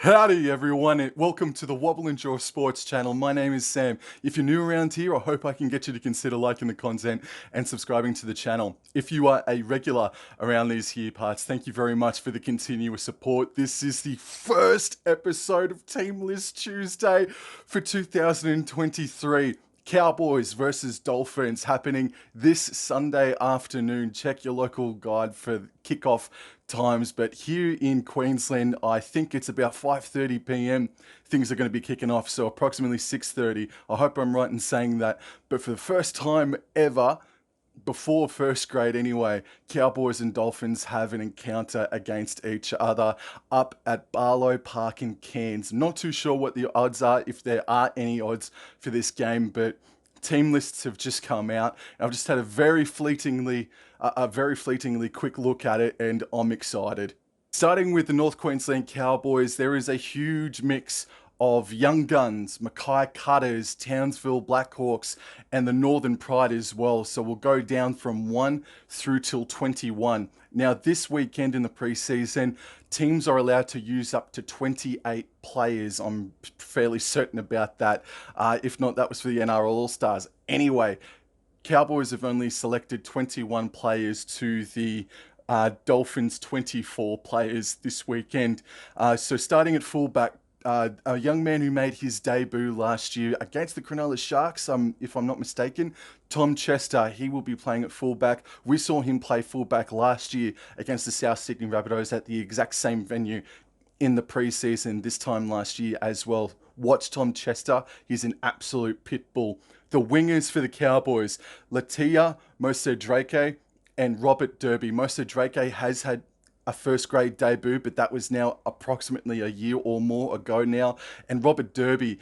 Howdy everyone, and welcome to the Wobble and Jaw Sports channel. My name is Sam. If you're new around here, I hope I can get you to consider liking the content and subscribing to the channel. If you are a regular around these here parts, thank you very much for the continuous support. This is the first episode of Team List Tuesday for 2023. Cowboys versus Dolphins happening this Sunday afternoon. Check your local guide for kickoff times, but here in Queensland, I think it's about 5:30 p.m. Things are going to be kicking off, so approximately 6:30. I hope I'm right in saying that. But for the first time ever, before first grade anyway, Cowboys and Dolphins have an encounter against each other up at Barlow Park in Cairns. Not too sure what the odds are, if there are any odds for this game, but team lists have just come out. I've just had a very fleetingly quick look at it, and I'm excited. Starting with the North Queensland Cowboys, there is a huge mix of young guns, Mackay Cutters, Townsville Blackhawks, and the Northern Pride as well. So we'll go down from 1 through till 21. Now, this weekend in the preseason, teams are allowed to use up to 28 players. I'm fairly certain about that. If not, that was for the NRL All-Stars. Anyway, Cowboys have only selected 21 players to the Dolphins 24 players this weekend. So starting at fullback, a young man who made his debut last year against the Cronulla Sharks, if I'm not mistaken, Tom Chester. He will be playing at fullback. We saw him play fullback last year against the South Sydney Rabbitohs at the exact same venue in the preseason this time last year as well. Watch Tom Chester. He's an absolute pit bull. The wingers for the Cowboys, Latia Mosedrake and Robert Derby. Mosedrake has had a first grade debut, but that was now approximately a year or more ago now. And Robert Derby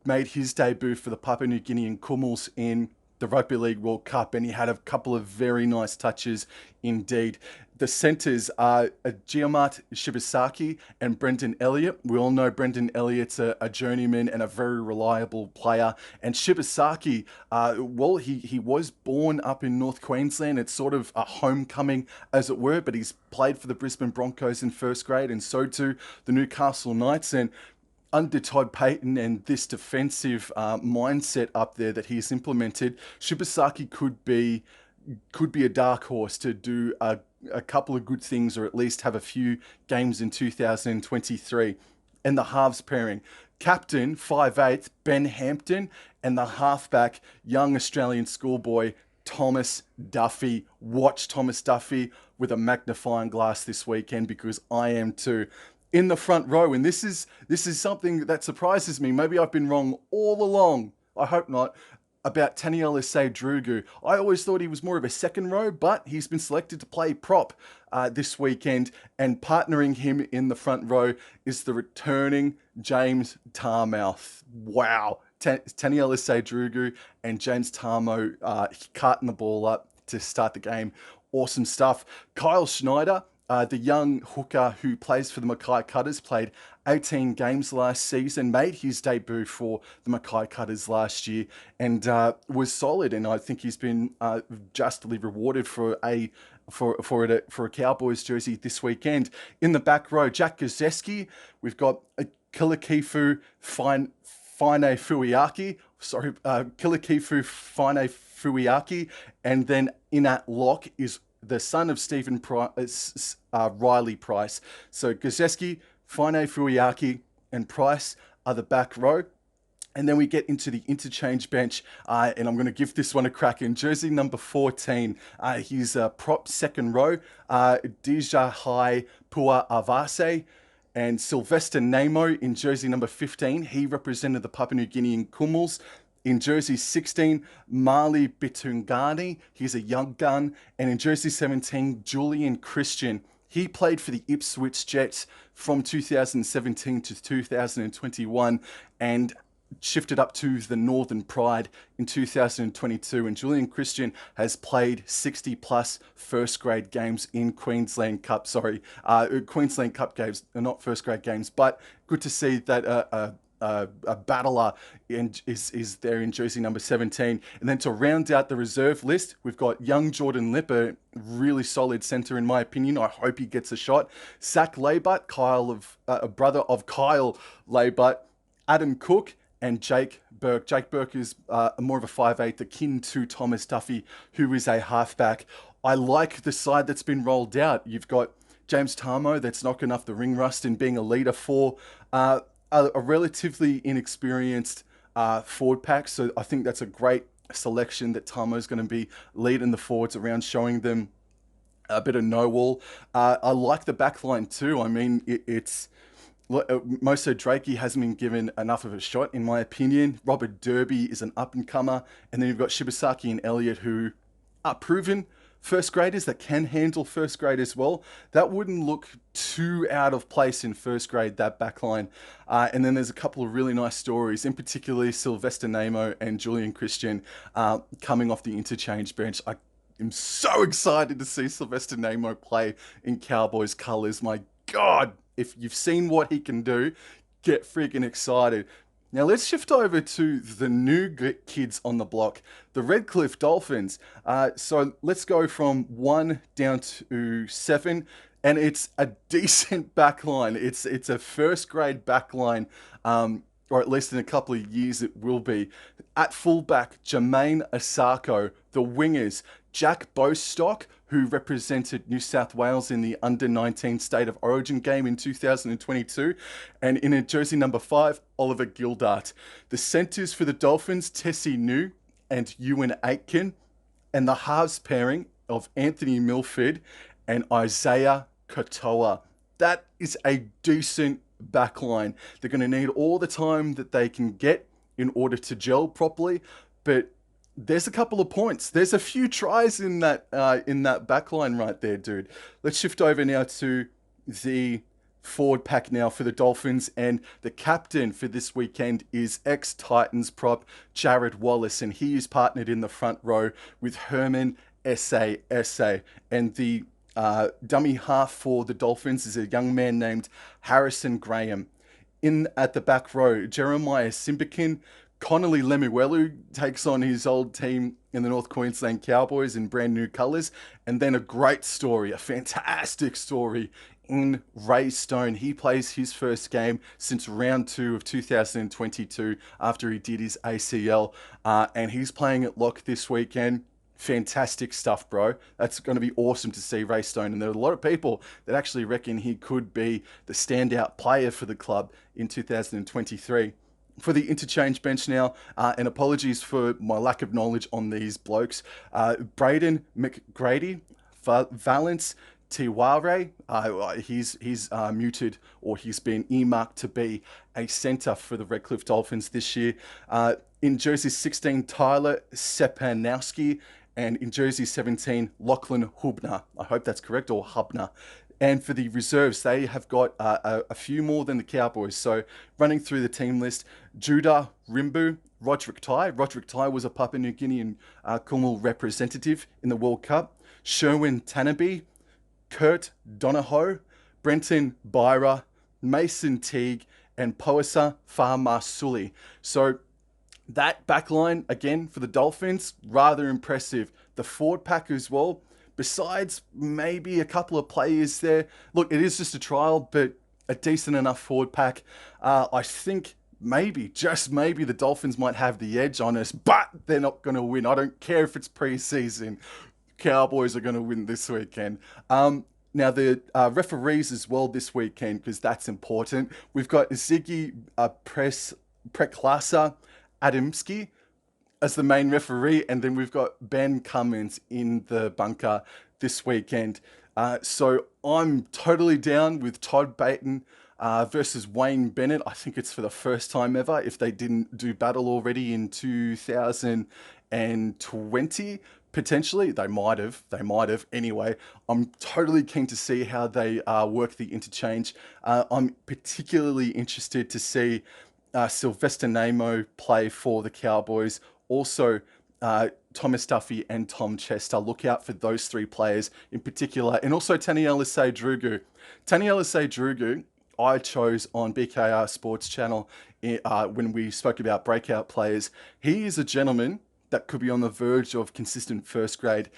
made his debut for the Papua New Guinean Kumals in the Rugby League World Cup, and he had a couple of very nice touches indeed. The centres are Giamat Shibasaki and Brendan Elliott. We all know Brendan Elliott's a journeyman and a very reliable player. And Shibasaki, well, he was born up in North Queensland. It's sort of a homecoming, as it were, but he's played for the Brisbane Broncos in first grade, and so too the Newcastle Knights. And under Todd Payton and this defensive mindset up there that he's implemented, Shibasaki could be a dark horse to do a couple of good things, or at least have a few games in 2023. And the halves pairing, captain 5'8" Ben Hampton, and the halfback, young Australian schoolboy Thomas Duffy. Watch Thomas Duffy with a magnifying glass this weekend, because I am too. In the front row, and this is something that surprises me. Maybe I've been wrong all along. I hope not. About Taniela Drugu. I always thought he was more of a second row, but he's been selected to play prop this weekend, and partnering him in the front row is the returning James Tarmouth. Wow. Taniela Drugu and James Tarmo carting the ball up to start the game. Awesome stuff. Kyle Schneider, the young hooker who plays for the Mackay Cutters, played 18 games last season, made his debut for the Mackay Cutters last year, and was solid. And I think he's been justly rewarded for a Cowboys jersey this weekend. In the back row, Jack Gazzeski. We've got Kilikifu Fine Fuiaki. Kilikifu Fine Fuiaki, and then in at lock is the son of Stephen Riley Price. So Gazzeski, Fine Fuiaki, and Price are the back row. And then we get into the interchange bench, and I'm going to give this one a crack. In jersey number 14, he's a prop second row, Dijahai Pua Avase, and Sylvester Namo in jersey number 15. He represented the Papua New Guinean Kumals. In jersey 16, Marley Bitungani. He's a young gun. And in jersey 17, Julian Christian. He played for the Ipswich Jets from 2017 to 2021 and shifted up to the Northern Pride in 2022. And Julian Christian has played 60 plus first grade games in Queensland Cup games, not first grade games, but good to see that a battler and is there in jersey number 17. And then to round out the reserve list, we've got young Jordan Lipper, really solid center in my opinion. I hope he gets a shot. Zach Laybutt, a brother of Kyle Laybutt, Adam Cook, and Jake Burke. Jake Burke is more of a 5'8", akin to Thomas Duffy, who is a halfback. I like the side that's been rolled out. You've got James Tarmo that's knocking off the ring rust and being a leader for a relatively inexperienced forward pack. So I think that's a great selection that Tarmo's going to be leading the forwards around, showing them a bit of no-wall. I like the back line too. I mean, it's... Moso Drakey hasn't been given enough of a shot, in my opinion. Robert Derby is an up-and-comer. And then you've got Shibasaki and Elliott, who are proven first graders that can handle first grade as well. That wouldn't look too out of place in first grade, that back line. And then there's a couple of really nice stories, in particular Sylvester Namo and Julian Christian coming off the interchange bench. I'm so excited to see Sylvester Namo play in Cowboys colours. My God, if you've seen what he can do, get freaking excited. Now let's shift over to the new kids on the block, the Redcliffe Dolphins. So let's go from 1 down to 7, and it's a decent backline. It's a first grade backline, or at least in a couple of years it will be. At fullback, Jermaine Asako. The wingers, Jack Bostock, who represented New South Wales in the Under-19 State of Origin game in 2022. And in a jersey number 5, Oliver Gildart. The centres for the Dolphins, Tessie New and Ewan Aitken. And the halves pairing of Anthony Milford and Isaiah Katoa. That is a decent backline. They're going to need all the time that they can get in order to gel properly, but there's a couple of points. There's a few tries in that backline right there, dude. Let's shift over now to the forward pack now for the Dolphins, and the captain for this weekend is ex-Titans prop Jared Wallace, and he is partnered in the front row with Herman S.A. And the dummy half for the Dolphins is a young man named Harrison Graham. In at the back row, Jeremiah Simbikin, Connolly Lemuelu takes on his old team in the North Queensland Cowboys in brand new colours. And then a great story, a fantastic story in Ray Stone. He plays his first game since round 2 of 2022 after he did his ACL. And he's playing at lock this weekend. Fantastic stuff, bro. That's going to be awesome to see Ray Stone. And there are a lot of people that actually reckon he could be the standout player for the club in 2023. For the interchange bench now, and apologies for my lack of knowledge on these blokes, Braden McGrady, Valence Tiware, he's muted, or he's been earmarked to be a centre for the Redcliffe Dolphins this year. In jersey 16, Tyler Sepanowski, and in jersey 17, Lachlan Hubner. I hope that's correct, or Hubner. And for the reserves, they have got a few more than the Cowboys. So running through the team list, Judah Rimbu, Roderick Tai. Roderick Tai was a Papua New Guinea and Kumul representative in the World Cup. Sherwin Tanabe, Kurt Donahoe, Brenton Byra, Mason Teague, and Poasa Farmasuli. So that backline, again, for the Dolphins, rather impressive. The forward pack as well, besides maybe a couple of players there. Look, it is just a trial, but a decent enough forward pack. I think maybe, just maybe, the Dolphins might have the edge on us, but they're not going to win. I don't care if it's preseason. Cowboys are going to win this weekend. Now, the referees as well this weekend, because that's important. We've got Ziggy Preklasa Adamski as the main referee, and then we've got Ben Cummins in the bunker this weekend. So I'm totally down with Todd Baton versus Wayne Bennett. I think it's for the first time ever, if they didn't do battle already in 2020. Potentially, they might have. Anyway, I'm totally keen to see how they work the interchange. I'm particularly interested to see Sylvester Namo play for the Cowboys. Also, Thomas Duffy and Tom Chester. Look out for those three players in particular. And also Taniela Say Drugu. Taniela Say Drugu, I chose on BKR Sports Channel when we spoke about breakout players. He is a gentleman that could be on the verge of consistent first grade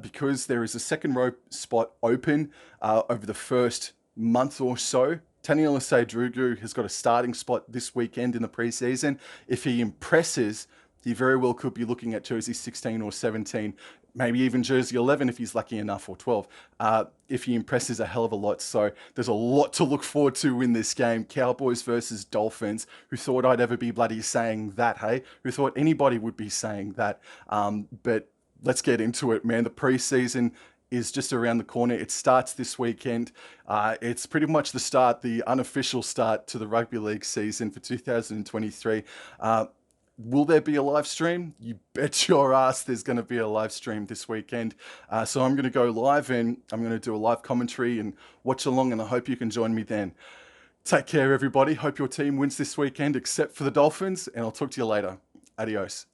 because there is a second row spot open over the first month or so. Taniela Drugu has got a starting spot this weekend in the preseason. If he impresses, he very well could be looking at jersey 16 or 17, maybe even jersey 11 if he's lucky enough, or 12, if he impresses a hell of a lot. So there's a lot to look forward to in this game. Cowboys versus Dolphins. Who thought I'd ever be bloody saying that, hey? Who thought anybody would be saying that? But let's get into it, man. The preseason is just around the corner. It starts this weekend. It's pretty much the unofficial start to the rugby league season for 2023. Will there be a live stream? You bet your ass there's going to be a live stream this weekend. So I'm going to go live and I'm going to do a live commentary and watch along, and I hope you can join me then. Take care, everybody. Hope your team wins this weekend, except for the Dolphins, and I'll talk to you later. Adios.